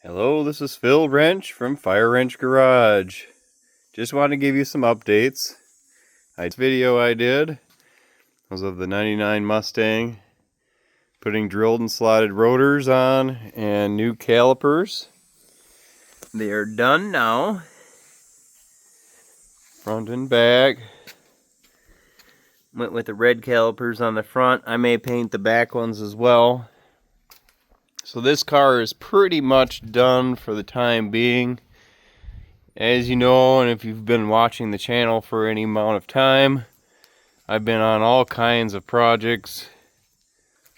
Hello, this is Phil Wrench from FireWrenchGarage. Just wanted to give you some updates. This video I did was of the 99 Mustang, putting drilled and slotted rotors on and new calipers. They are done now, front and back. Went with the red calipers on the front. I may paint the back ones as well. So this car is pretty much done for the time being. As you know, and if you've been watching the channel for any amount of time, I've been on all kinds of projects.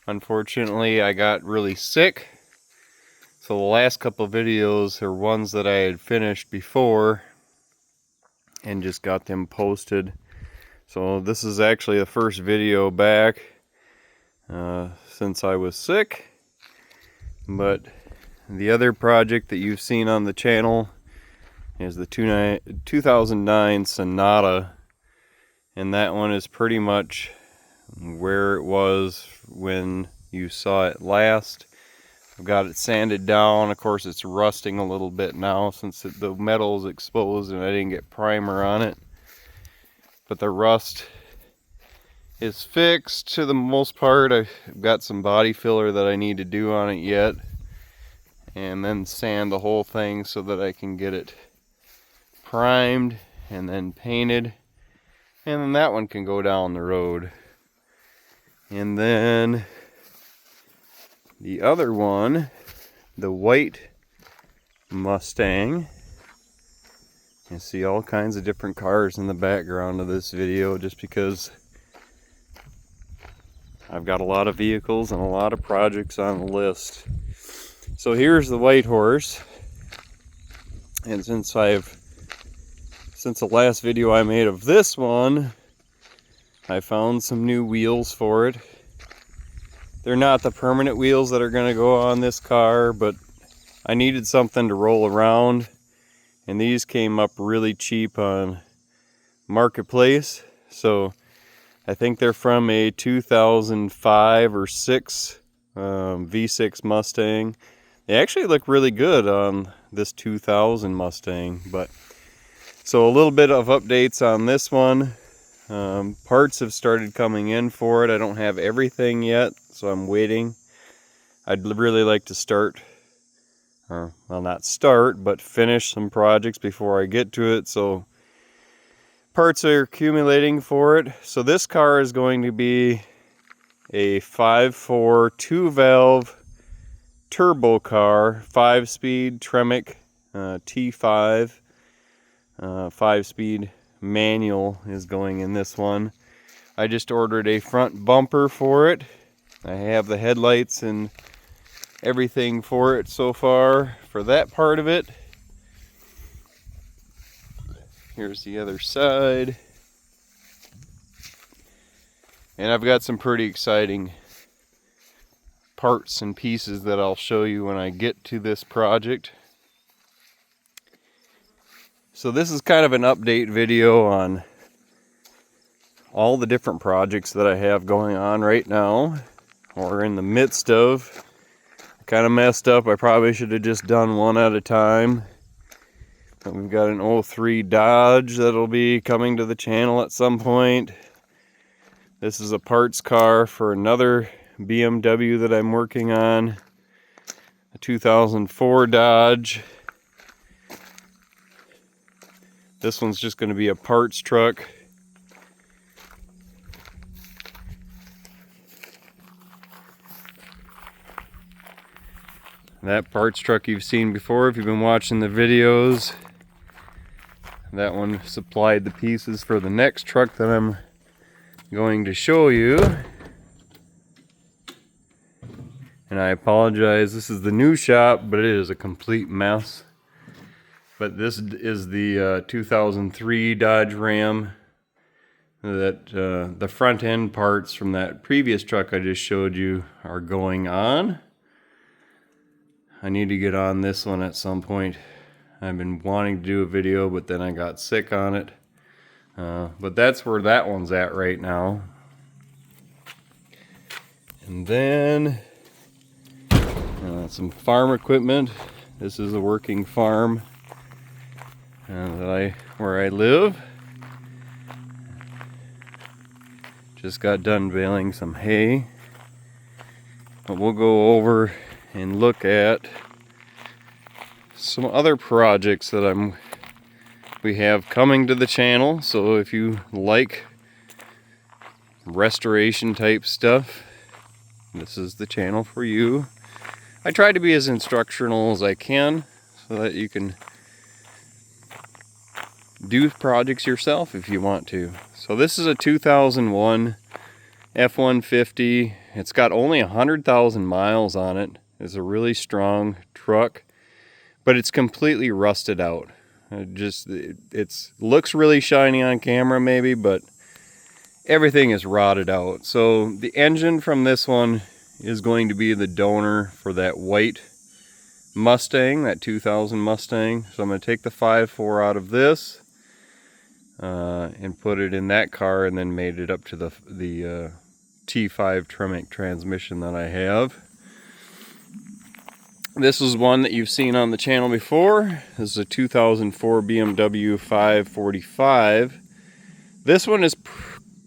Unfortunately, I got really sick. So the last couple of videos are ones that I had finished before and just got them posted. So this is actually the first video back since I was sick. But the other project that you've seen on the channel is the 2009 Sonata, and that one is pretty much where it was when you saw it last. I've got it sanded down. Of course, it's rusting a little bit now since the metal is exposed and I didn't get primer on it. But the rust is fixed to the most part. I've got some body filler that I need to do on it yet, and then sand the whole thing so that I can get it primed and then painted, and then that one can go down the road. And then the other one, the white Mustang. You see all kinds of different cars in the background of this video just because I've got a lot of vehicles and a lot of projects on the list. So here's the white horse. And since the last video I made of this one, I found some new wheels for it. They're not the permanent wheels that are going to go on this car, but I needed something to roll around. And these came up really cheap on Marketplace. So I think they're from a 2005 or 6 V6 Mustang. They actually look really good on this 2000 Mustang. But so a little bit of updates on this one. Parts have started coming in for it. I don't have everything yet, so I'm waiting. I'd really like to start, or well, not start, but finish some projects before I get to it. So parts are accumulating for it. So this car is going to be a 5.4 2-valve turbo car, 5-speed Tremec T5, 5-speed manual is going in this one. I just ordered a front bumper for it. I have the headlights and everything for it so far for that part of it. Here's the other side. And I've got some pretty exciting parts and pieces that I'll show you when I get to this project. So this is kind of an update video on all the different projects that I have going on right now, or in the midst of. I kind of messed up. I probably should have just done one at a time. But we've got an 03 Dodge that'll be coming to the channel at some point. This is a parts car for another BMW that I'm working on, a 2004 Dodge. This one's just going to be a parts truck. That parts truck you've seen before if you've been watching the videos. That one supplied the pieces for the next truck that I'm going to show you. And I apologize, this is the new shop, but it is a complete mess. But this is the 2003 Dodge Ram. That the front end parts from that previous truck I just showed you are going on. I need to get on this one at some point. I've been wanting to do a video, but then I got sick on it. But that's where that one's at right now. And then some farm equipment. This is a working farm where I live. Just got done baling some hay. But we'll go over and look at some other projects that we have coming to the channel. So if you like restoration type stuff, this is the channel for you. I try to be as instructional as I can so that you can do projects yourself if you want to. So this is a 2001 F-150. It's got only 100,000 miles on it. It's a really strong truck, but it's completely rusted out. It looks really shiny on camera maybe, but everything is rotted out. So the engine from this one is going to be the donor for that white Mustang, that 2000 Mustang. So I'm going to take the 5.4 out of this and put it in that car, and then made it up to the T5 Tremec transmission that I have. This is one that you've seen on the channel before. This is a 2004 BMW 545. This one is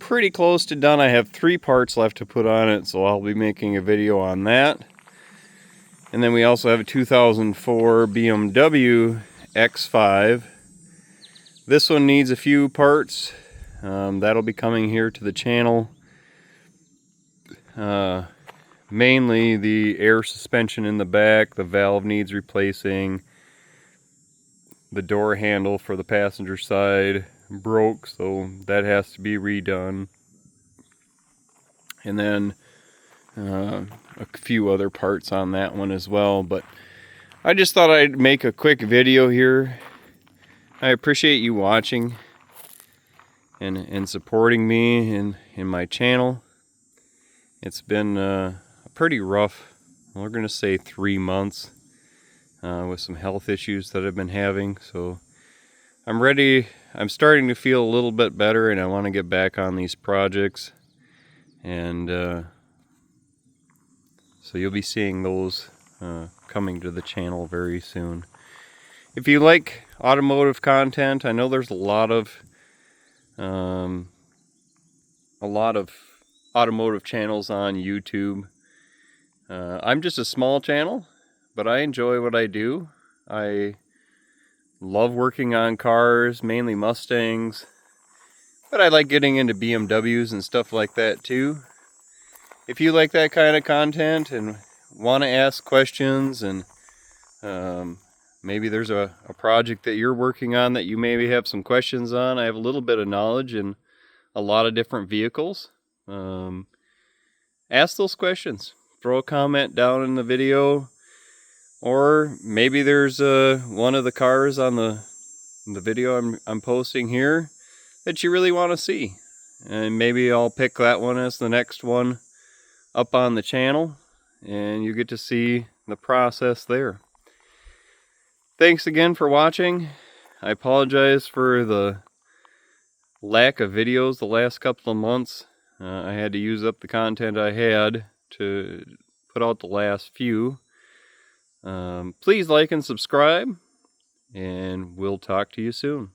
pretty close to done. I have 3 parts left to put on it, so I'll be making a video on that. And then we also have a 2004 BMW X5. This one needs a few parts. That'll be coming here to the channel. Mainly the air suspension in the back, the valve needs replacing, the door handle for the passenger side broke, so that has to be redone. And then a few other parts on that one as well. But I just thought I'd make a quick video here. I appreciate you watching and supporting me in my channel. It's been a pretty rough, we're going to say 3 months, with some health issues that I've been having. So I'm ready. I'm starting to feel a little bit better, and I want to get back on these projects. And so you'll be seeing those coming to the channel very soon. If you like automotive content, I know there's a lot of automotive channels on YouTube. I'm just a small channel, but I enjoy what I do. I love working on cars, mainly Mustangs, but I like getting into BMWs and stuff like that too. If you like that kind of content and want to ask questions, and maybe there's a project that you're working on that you maybe have some questions on, I have a little bit of knowledge in a lot of different vehicles. Ask those questions. Throw a comment down in the video, or maybe there's one of the cars on the video I'm posting here that you really want to see, and maybe I'll pick that one as the next one up on the channel, and you get to see the process there. Thanks again for watching. I apologize for the lack of videos the last couple of months. I had to use up the content I had to put out the last few. Please like and subscribe, and we'll talk to you soon.